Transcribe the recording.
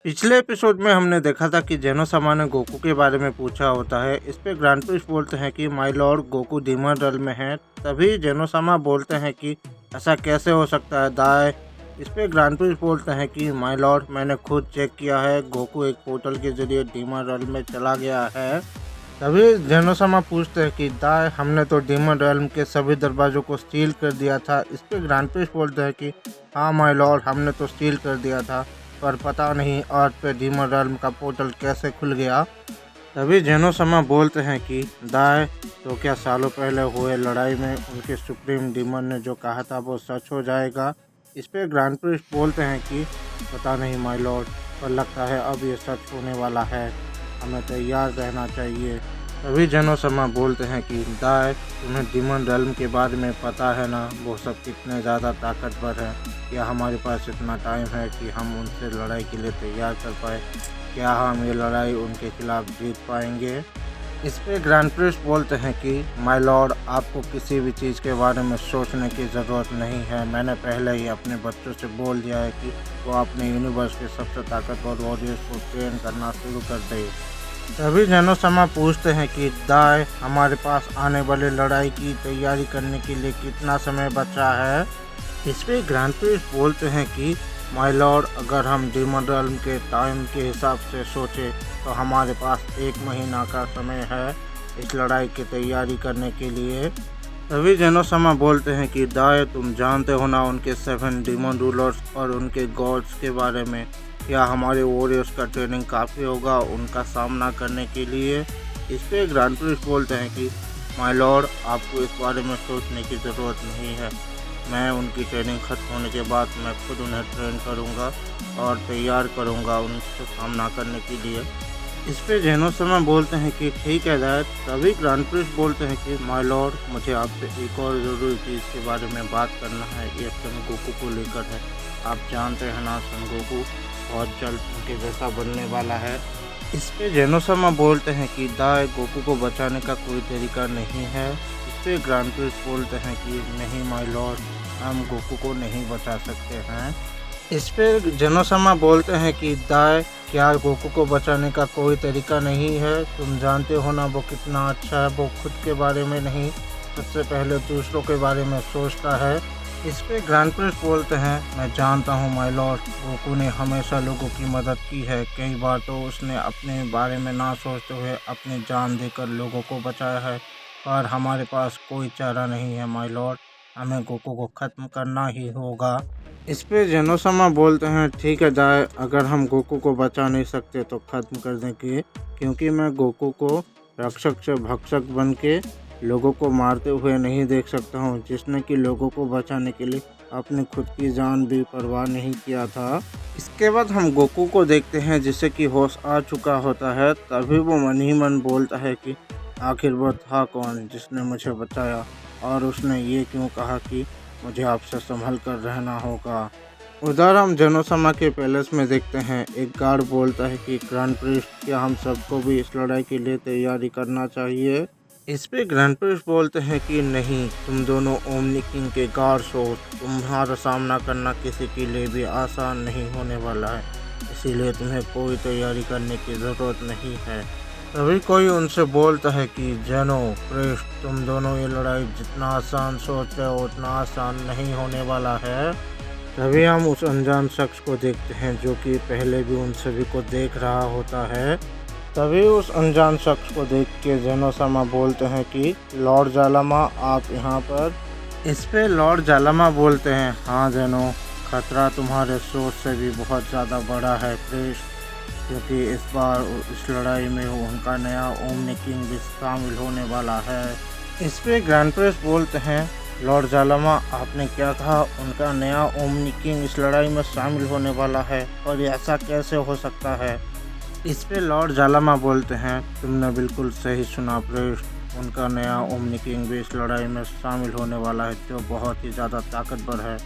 पिछले एपिसोड में हमने देखा था कि जेनोसामा ने गोकू के बारे में पूछा होता है। इस पे ग्रैंड प्रिस्ट बोलते हैं कि my Lord Goku demon realm में है। तभी जेनोसामा बोलते हैं कि ऐसा कैसे हो सकता है दाई। इस पे ग्रैंड प्रिस्ट बोलते हैं कि माय लॉर्ड मैंने खुद चेक किया है, गोकू एक पोर्टल के जरिए डीमन रेल्म में चला गया है। तभी जेनोसामा पूछते हैं कि दाई हमने तो डीमन रेल्म के सभी दरवाज़ों को स्टील कर दिया था। इस पे ग्रैंड प्रिस्ट बोलते हैं कि हाँ माय लॉर्ड हमने तो स्टील कर दिया था, पर पता नहीं अर्थ पे डीमन रेल्म का पोर्टल कैसे खुल गया। तभी जेनोसामा बोलते हैं कि दाई तो क्या सालों पहले हुए लड़ाई में उनके सुप्रीम डीमन ने जो कहा था वो सच हो जाएगा। इस पे ग्रैंड प्रिस्ट बोलते हैं कि पता नहीं माय लॉर्ड, पर लगता है अब ये सच होने वाला है, हमें तैयार रहना चाहिए। तभी जेनोसामा बोलते हैं कि दाई तुम्हें डीमन रेल्म के बारे में पता है ना, वो सब कितने ज़्यादा ताकतवर हैं। क्या हमारे पास इतना टाइम है कि हम उनसे लड़ाई के लिए तैयार कर पाए? क्या हम ये लड़ाई उनके खिलाफ जीत पाएंगे? इस पे ग्रैंड प्रिस्ट बोलते हैं कि माय लॉर्ड आपको किसी भी चीज़ के बारे में सोचने की ज़रूरत नहीं है। मैंने पहले ही अपने बच्चों से बोल दिया है कि वो अपने यूनिवर्स के सबसे ताकतवर वॉरियर्स को ट्रेन करना शुरू कर दे। तभी जेनोसामा पूछते हैं कि दाई हमारे पास आने वाली लड़ाई की तैयारी करने के लिए कितना समय बचा है। इस पे ग्रैंड प्रिस्ट बोलते हैं कि माय लॉर्ड अगर हम डीमन रेल्म के टाइम के हिसाब से सोचें तो हमारे पास 1 महीना का समय है इस लड़ाई की तैयारी करने के लिए। तभी जेनोसामा बोलते हैं कि दाई तुम जानते हो ना उनके 7 डीमन रूलर्स और उनके गॉड्स के बारे में। क्या हमारे वॉरियर्स का ट्रेनिंग काफ़ी होगा उनका सामना करने के लिए? इस पे ग्रैंड प्रिस्ट बोलते हैं कि माय लॉर्ड आपको इस बारे में सोचने की ज़रूरत नहीं है। मैं उनकी ट्रेनिंग खत्म होने के बाद मैं खुद उन्हें ट्रेन करूंगा और तैयार करूंगा उनसे सामना करने के लिए। इस पे जेनोसामा बोलते हैं कि ठीक है दाई। तभी ग्रैंड प्रिस्ट बोलते हैं कि माय लॉर्ड मुझे आपसे एक और ज़रूरी चीज़ के बारे में बात करना है, ये सन गोकू को लेकर है। आप जानते हैं ना सन गोकू बहुत जल्द उनके जैसा बनने वाला है। इस पे जेनोसामा बोलते हैं कि दाई गोकू को बचाने का कोई तरीका नहीं है। इस पे ग्रैंड प्रिस्ट बोलते हैं कि नहीं माय लॉर्ड हम गोकू को नहीं बचा सकते हैं। इस पे जेनोसामा बोलते हैं कि दाई क्या गोकू को बचाने का कोई तरीका नहीं है? तुम जानते हो ना वो कितना अच्छा है, वो खुद के बारे में नहीं सबसे पहले दूसरों के बारे में सोचता है। इस पे ग्रैंड प्रिस्ट बोलते हैं मैं जानता हूँ माय लॉर्ड, गोकू ने हमेशा लोगों की मदद की है। कई बार तो उसने अपने बारे में ना सोचते हुए अपनी जान देकर लोगों को बचाया है, पर हमारे पास कोई चारा नहीं है माय लॉर्ड, हमें गोकू को ख़त्म करना ही होगा। इस पे जेनोसामा बोलते हैं ठीक है दाई अगर हम गोकू को बचा नहीं सकते तो ख़त्म कर देंगे, क्योंकि मैं गोकू को रक्षक से भक्षक बन के लोगों को मारते हुए नहीं देख सकता हूँ, जिसने कि लोगों को बचाने के लिए अपनी खुद की जान भी परवाह नहीं किया था। इसके बाद हम गोकू को देखते हैं जिसे कि होश आ चुका होता है। तभी वो मन ही मन बोलता है कि आखिर वो था कौन जिसने मुझे बचाया, और उसने ये क्यों कहा कि मुझे आपसे संभल कर रहना होगा। उधर हम जेनोसामा के पैलेस में देखते हैं एक गार्ड बोलता है कि ग्रैंड प्रिस्ट क्या हम सबको भी इस लड़ाई के लिए तैयारी करना चाहिए? इस पे ग्रैंड प्रिस्ट बोलते हैं कि नहीं, तुम दोनों ओमनी किंग के गार्ड्स हो, तुम्हारा सामना करना किसी के लिए भी आसान नहीं होने वाला है, इसीलिए तुम्हें कोई तैयारी करने की ज़रूरत नहीं है। तभी कोई उनसे बोलता है कि जेनो प्रिस्ट तुम दोनों ये लड़ाई जितना आसान सोच रहे हो उतना आसान नहीं होने वाला है। तभी हम उस अनजान शख्स को देखते हैं जो कि पहले भी उन सभी को देख रहा होता है। तभी उस अनजान शख्स को देख के जेनोसामा बोलते हैं कि लॉर्ड जालामा आप यहाँ पर? इस पे लॉर्ड जालामा बोलते हैं हाँ जेनो, खतरा तुम्हारे सोच से भी बहुत ज़्यादा बड़ा है प्रिस्ट, क्योंकि इस बार इस लड़ाई में उनका नया ओमनी किंग भी शामिल होने वाला है। इस पे ग्रैंड प्रिस्ट बोलते हैं लॉर्ड जालामा आपने क्या कहा, उनका नया ओमनी किंग इस लड़ाई में शामिल होने वाला है, और ऐसा कैसे हो सकता है? इस पे लॉर्ड जालामा बोलते हैं तुमने बिल्कुल सही सुना प्रिस्ट, उनका नया ओमनी किंग भी इस लड़ाई में शामिल होने वाला है जो बहुत ही ज़्यादा ताकतवर है।